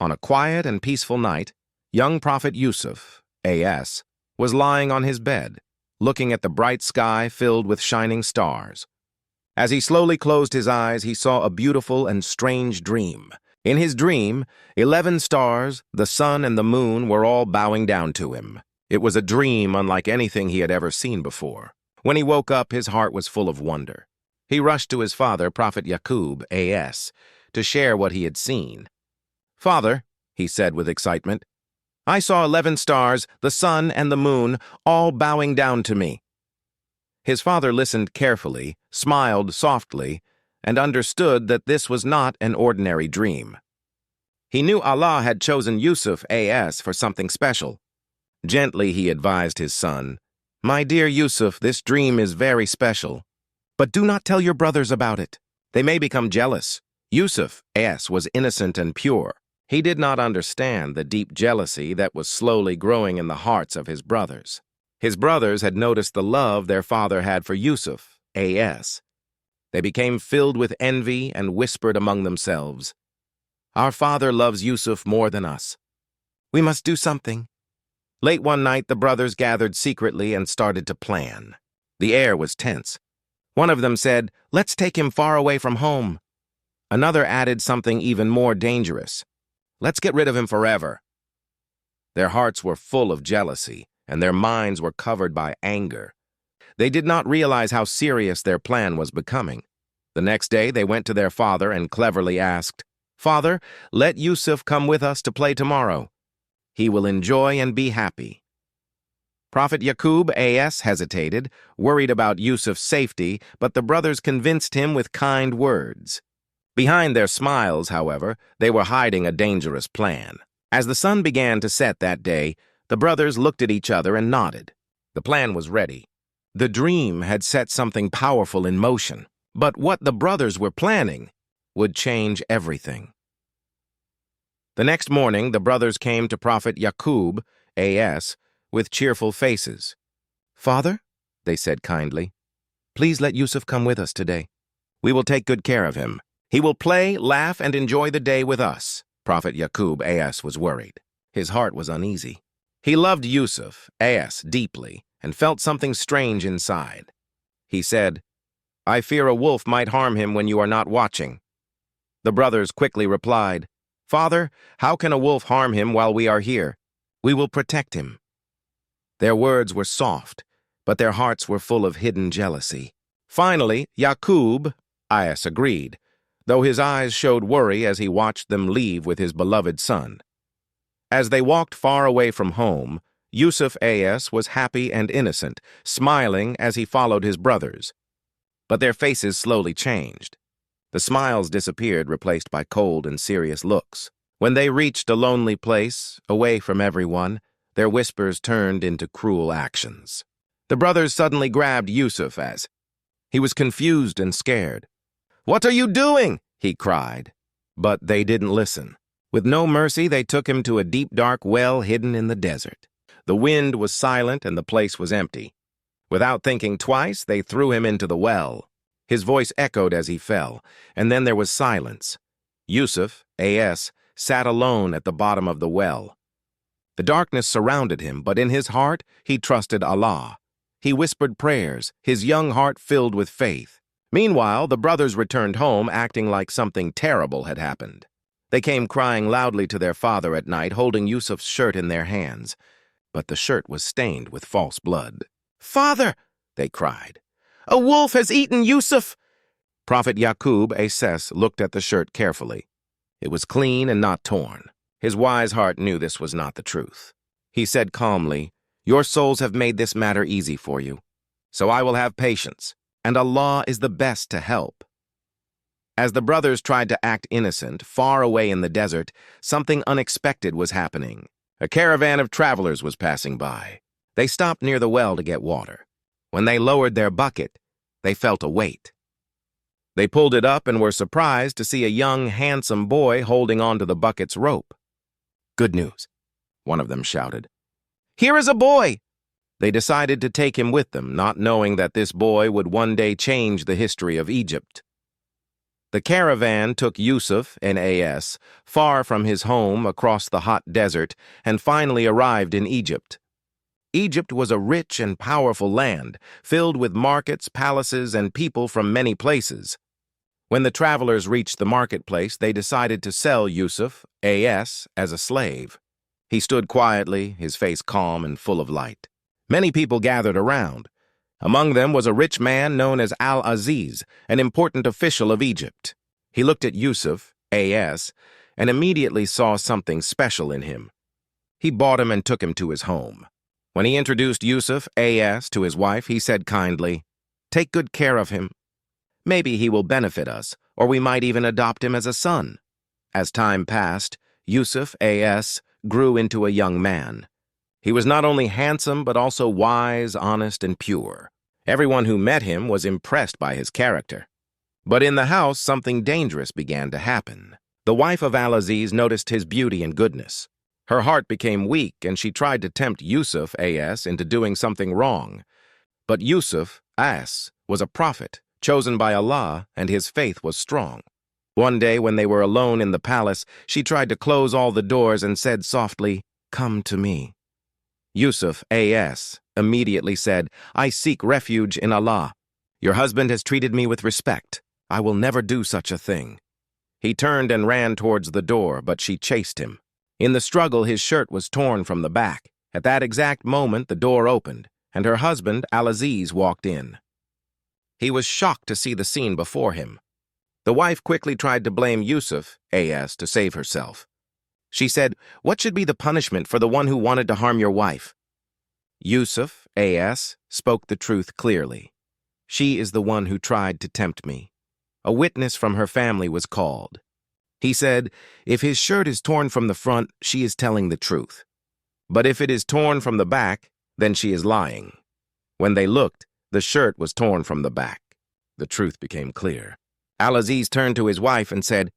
On a quiet and peaceful night, young Prophet Yusuf, A.S., was lying on his bed, looking at the bright sky filled with shining stars. As he slowly closed his eyes, he saw a beautiful and strange dream. In his dream, 11 stars, the sun and the moon were all bowing down to him. It was a dream unlike anything he had ever seen before. When he woke up, his heart was full of wonder. He rushed to his father, Prophet Yaqub, A.S., to share what he had seen. "Father," he said with excitement, "I saw 11 stars, the sun and the moon, all bowing down to me." His father listened carefully, smiled softly, and understood that this was not an ordinary dream. He knew Allah had chosen Yusuf, A.S., for something special. Gently he advised his son, "My dear Yusuf, this dream is very special. But do not tell your brothers about it. They may become jealous." Yusuf, A.S., was innocent and pure. He did not understand the deep jealousy that was slowly growing in the hearts of his brothers. His brothers had noticed the love their father had for Yusuf, A.S. They became filled with envy and whispered among themselves, "Our father loves Yusuf more than us. We must do something." Late one night, the brothers gathered secretly and started to plan. The air was tense. One of them said, "Let's take him far away from home." Another added something even more dangerous. "Let's get rid of him forever." Their hearts were full of jealousy, and their minds were covered by anger. They did not realize how serious their plan was becoming. The next day, they went to their father and cleverly asked, "Father, let Yusuf come with us to play tomorrow. He will enjoy and be happy." Prophet Yaqub, A.S., hesitated, worried about Yusuf's safety, but the brothers convinced him with kind words. Behind their smiles, however, they were hiding a dangerous plan. As the sun began to set that day, the brothers looked at each other and nodded. The plan was ready. The dream had set something powerful in motion, but what the brothers were planning would change everything. The next morning, the brothers came to Prophet Yaqub, A.S., with cheerful faces. "Father," they said kindly, "please let Yusuf come with us today. We will take good care of him. He will play, laugh, and enjoy the day with us." Prophet Yaqub, A.S., was worried. His heart was uneasy. He loved Yusuf, A.S., deeply, and felt something strange inside. He said, "I fear a wolf might harm him when you are not watching." The brothers quickly replied, "Father, how can a wolf harm him while we are here? We will protect him." Their words were soft, but their hearts were full of hidden jealousy. Finally, Yaqub, A.S., agreed, though his eyes showed worry as he watched them leave with his beloved son. As they walked far away from home, Yusuf, A.S., was happy and innocent, smiling as he followed his brothers. But their faces slowly changed. The smiles disappeared, replaced by cold and serious looks. When they reached a lonely place, away from everyone, their whispers turned into cruel actions. The brothers suddenly grabbed Yusuf as he was confused and scared. "What are you doing?" he cried. But they didn't listen. With no mercy, they took him to a deep, dark well hidden in the desert. The wind was silent and the place was empty. Without thinking twice, they threw him into the well. His voice echoed as he fell, and then there was silence. Yusuf, A.S., sat alone at the bottom of the well. The darkness surrounded him, but in his heart, he trusted Allah. He whispered prayers, his young heart filled with faith. Meanwhile, the brothers returned home, acting like something terrible had happened. They came crying loudly to their father at night, holding Yusuf's shirt in their hands. But the shirt was stained with false blood. "Father," they cried, "a wolf has eaten Yusuf." Prophet Yaqub, A.S., looked at the shirt carefully. It was clean and not torn. His wise heart knew this was not the truth. He said calmly, "Your souls have made this matter easy for you, so I will have patience, and Allah is the best to help." As the brothers tried to act innocent, far away in the desert, something unexpected was happening. A caravan of travelers was passing by. They stopped near the well to get water. When they lowered their bucket, they felt a weight. They pulled it up and were surprised to see a young, handsome boy holding onto the bucket's rope. "Good news," one of them shouted. "Here is a boy!" They decided to take him with them, not knowing that this boy would one day change the history of Egypt. The caravan took Yusuf and A.S. far from his home across the hot desert and finally arrived in Egypt. Egypt was a rich and powerful land, filled with markets, palaces, and people from many places. When the travelers reached the marketplace, they decided to sell Yusuf, A.S., as a slave. He stood quietly, his face calm and full of light. Many people gathered around. Among them was a rich man known as Al-Aziz, an important official of Egypt. He looked at Yusuf, A.S., and immediately saw something special in him. He bought him and took him to his home. When he introduced Yusuf, A.S., to his wife, he said kindly, "Take good care of him. Maybe he will benefit us, or we might even adopt him as a son." As time passed, Yusuf, A.S., grew into a young man. He was not only handsome, but also wise, honest, and pure. Everyone who met him was impressed by his character. But in the house, something dangerous began to happen. The wife of Al-Aziz noticed his beauty and goodness. Her heart became weak, and she tried to tempt Yusuf, A.S., into doing something wrong. But Yusuf, A.S., was a prophet, chosen by Allah, and his faith was strong. One day, when they were alone in the palace, she tried to close all the doors and said softly, "Come to me." Yusuf, A.S., immediately said, "I seek refuge in Allah. Your husband has treated me with respect. I will never do such a thing." He turned and ran towards the door, but she chased him. In the struggle, his shirt was torn from the back. At that exact moment, the door opened, and her husband, Al-Aziz, walked in. He was shocked to see the scene before him. The wife quickly tried to blame Yusuf, A.S., to save herself. She said, "What should be the punishment for the one who wanted to harm your wife?" Yusuf, A.S., spoke the truth clearly. "She is the one who tried to tempt me." A witness from her family was called. He said, "If his shirt is torn from the front, she is telling the truth. But if it is torn from the back, then she is lying." When they looked, the shirt was torn from the back. The truth became clear. Al-Aziz turned to his wife and said,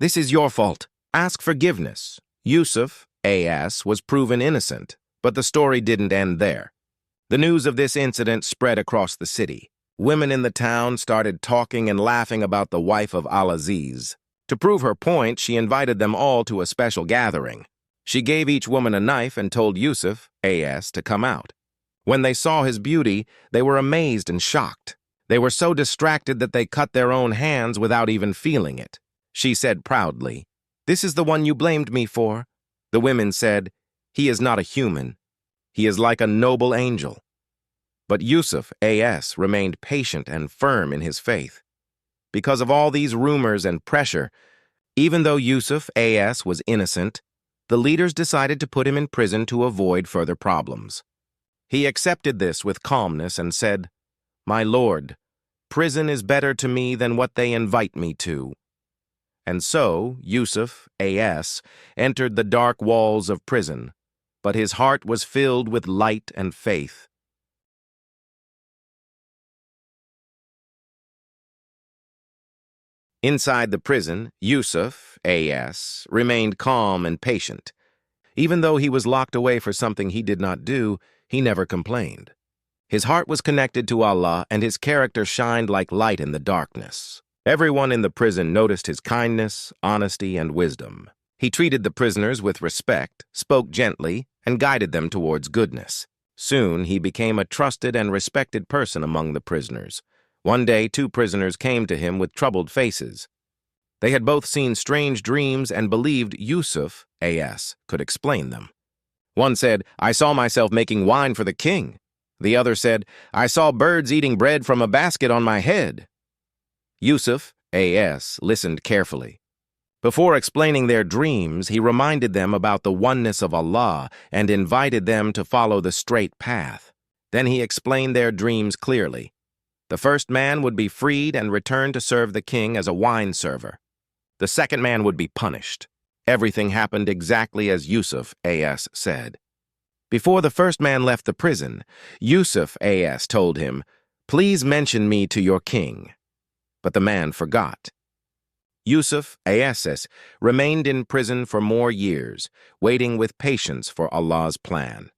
"This is your fault. Ask forgiveness." Yusuf, A.S., was proven innocent, but the story didn't end there. The news of this incident spread across the city. Women in the town started talking and laughing about the wife of Al-Aziz. To prove her point, she invited them all to a special gathering. She gave each woman a knife and told Yusuf, A.S., to come out. When they saw his beauty, they were amazed and shocked. They were so distracted that they cut their own hands without even feeling it. She said proudly, "This is the one you blamed me for." The women said, "He is not a human. He is like a noble angel." But Yusuf, A.S., remained patient and firm in his faith. Because of all these rumors and pressure, even though Yusuf, A.S., was innocent, the leaders decided to put him in prison to avoid further problems. He accepted this with calmness and said, "My lord, prison is better to me than what they invite me to." And so, Yusuf, A.S., entered the dark walls of prison, but his heart was filled with light and faith. Inside the prison, Yusuf, A.S., remained calm and patient. Even though he was locked away for something he did not do, he never complained. His heart was connected to Allah, and his character shined like light in the darkness. Everyone in the prison noticed his kindness, honesty, and wisdom. He treated the prisoners with respect, spoke gently, and guided them towards goodness. Soon, he became a trusted and respected person among the prisoners. One day, 2 prisoners came to him with troubled faces. They had both seen strange dreams and believed Yusuf, A.S., could explain them. One said, "I saw myself making wine for the king." The other said, "I saw birds eating bread from a basket on my head." Yusuf, A.S., listened carefully. Before explaining their dreams, he reminded them about the oneness of Allah and invited them to follow the straight path. Then he explained their dreams clearly. The first man would be freed and return to serve the king as a wine server. The second man would be punished. Everything happened exactly as Yusuf, A.S., said. Before the first man left the prison, Yusuf, A.S., told him, "Please mention me to your king." But the man forgot. Yusuf, A.S., remained in prison for more years, waiting with patience for Allah's plan.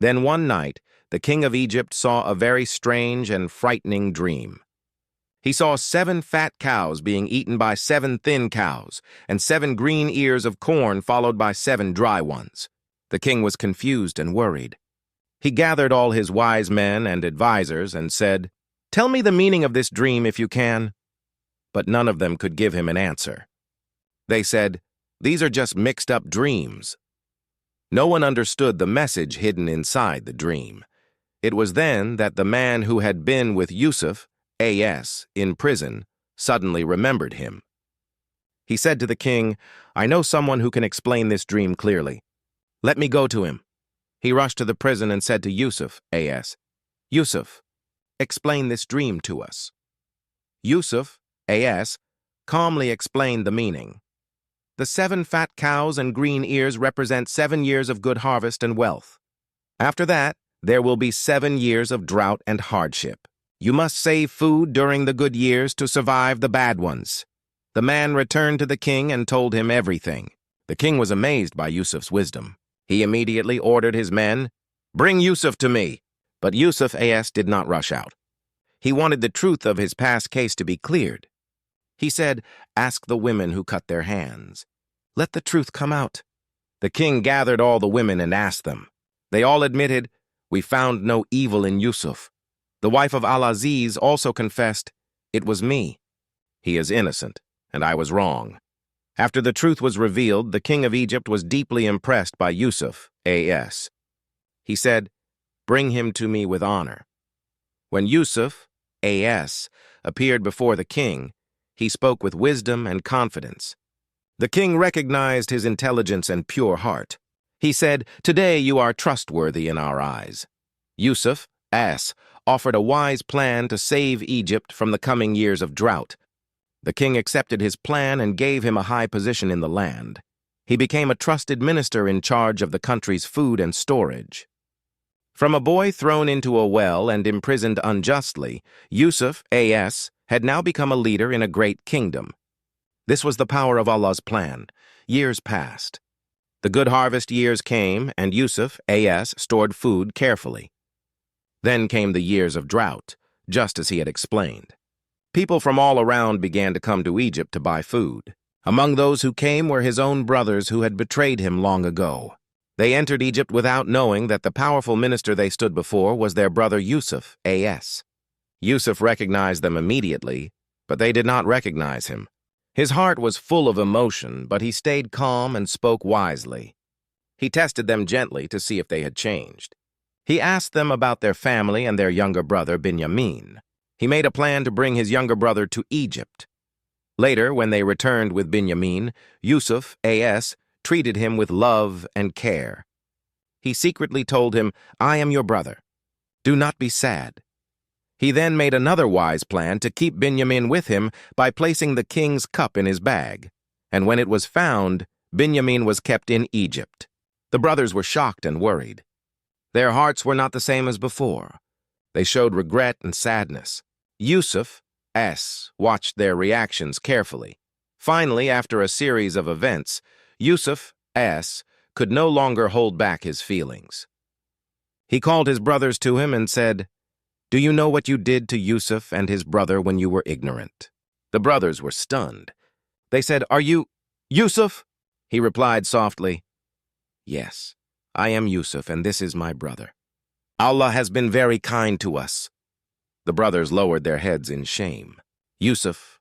Then one night, the king of Egypt saw a very strange and frightening dream. He saw 7 fat cows being eaten by 7 thin cows, and 7 green ears of corn followed by 7 dry ones. The king was confused and worried. He gathered all his wise men and advisors and said, "Tell me the meaning of this dream if you can." But none of them could give him an answer. They said, "These are just mixed-up dreams." No one understood the message hidden inside the dream. It was then that the man who had been with Yusuf, A.S., in prison, suddenly remembered him. He said to the king, "I know someone who can explain this dream clearly. Let me go to him." He rushed to the prison and said to Yusuf, A.S., "Yusuf, explain this dream to us." Yusuf, A.S., calmly explained the meaning. The 7 fat cows and green ears represent 7 years of good harvest and wealth. After that, there will be 7 years of drought and hardship. You must save food during the good years to survive the bad ones. The man returned to the king and told him everything. The king was amazed by Yusuf's wisdom. He immediately ordered his men, "Bring Yusuf to me." But Yusuf, A.S., did not rush out. He wanted the truth of his past case to be cleared. He said, "Ask the women who cut their hands. Let the truth come out." The king gathered all the women and asked them. They all admitted, "We found no evil in Yusuf." The wife of Al-Aziz also confessed, "It was me. He is innocent, and I was wrong." After the truth was revealed, the king of Egypt was deeply impressed by Yusuf, A.S. He said, "Bring him to me with honor." When Yusuf, A.S., appeared before the king, he spoke with wisdom and confidence. The king recognized his intelligence and pure heart. He said, "Today you are trustworthy in our eyes." Yusuf, A.S., offered a wise plan to save Egypt from the coming years of drought. The king accepted his plan and gave him a high position in the land. He became a trusted minister in charge of the country's food and storage. From a boy thrown into a well and imprisoned unjustly, Yusuf, A.S., had now become a leader in a great kingdom. This was the power of Allah's plan. Years passed. The good harvest years came, and Yusuf, A.S., stored food carefully. Then came the years of drought, just as he had explained. People from all around began to come to Egypt to buy food. Among those who came were his own brothers who had betrayed him long ago. They entered Egypt without knowing that the powerful minister they stood before was their brother Yusuf, A.S. Yusuf recognized them immediately, but they did not recognize him. His heart was full of emotion, but he stayed calm and spoke wisely. He tested them gently to see if they had changed. He asked them about their family and their younger brother, Binyamin. He made a plan to bring his younger brother to Egypt. Later, when they returned with Binyamin, Yusuf, A.S., treated him with love and care. He secretly told him, "I am your brother. Do not be sad." He then made another wise plan to keep Binyamin with him by placing the king's cup in his bag. And when it was found, Binyamin was kept in Egypt. The brothers were shocked and worried. Their hearts were not the same as before. They showed regret and sadness. Yusuf, S., watched their reactions carefully. Finally, after a series of events, Yusuf, S., could no longer hold back his feelings. He called his brothers to him and said, "Do you know what you did to Yusuf and his brother when you were ignorant?" The brothers were stunned. They said, "Are you Yusuf?" He replied softly, "Yes, I am Yusuf, and this is my brother. Allah has been very kind to us." The brothers lowered their heads in shame. Yusuf,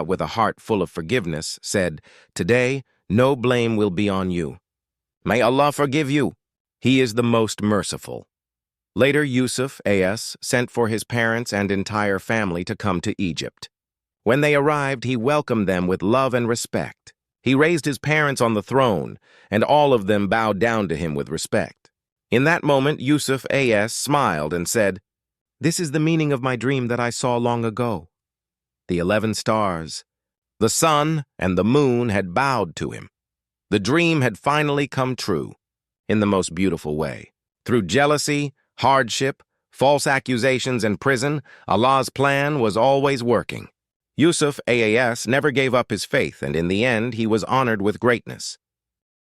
with a heart full of forgiveness, said, "Today, no blame will be on you. May Allah forgive you. He is the most merciful." Later, Yusuf, A.S., sent for his parents and entire family to come to Egypt. When they arrived, he welcomed them with love and respect. He raised his parents on the throne, and all of them bowed down to him with respect. In that moment, Yusuf, A.S., smiled and said, "This is the meaning of my dream that I saw long ago." The 11 stars, the sun, and the moon had bowed to him. The dream had finally come true in the most beautiful way. Through jealousy, hardship, false accusations, and prison, Allah's plan was always working. Yusuf, A.S., never gave up his faith, and in the end, he was honored with greatness.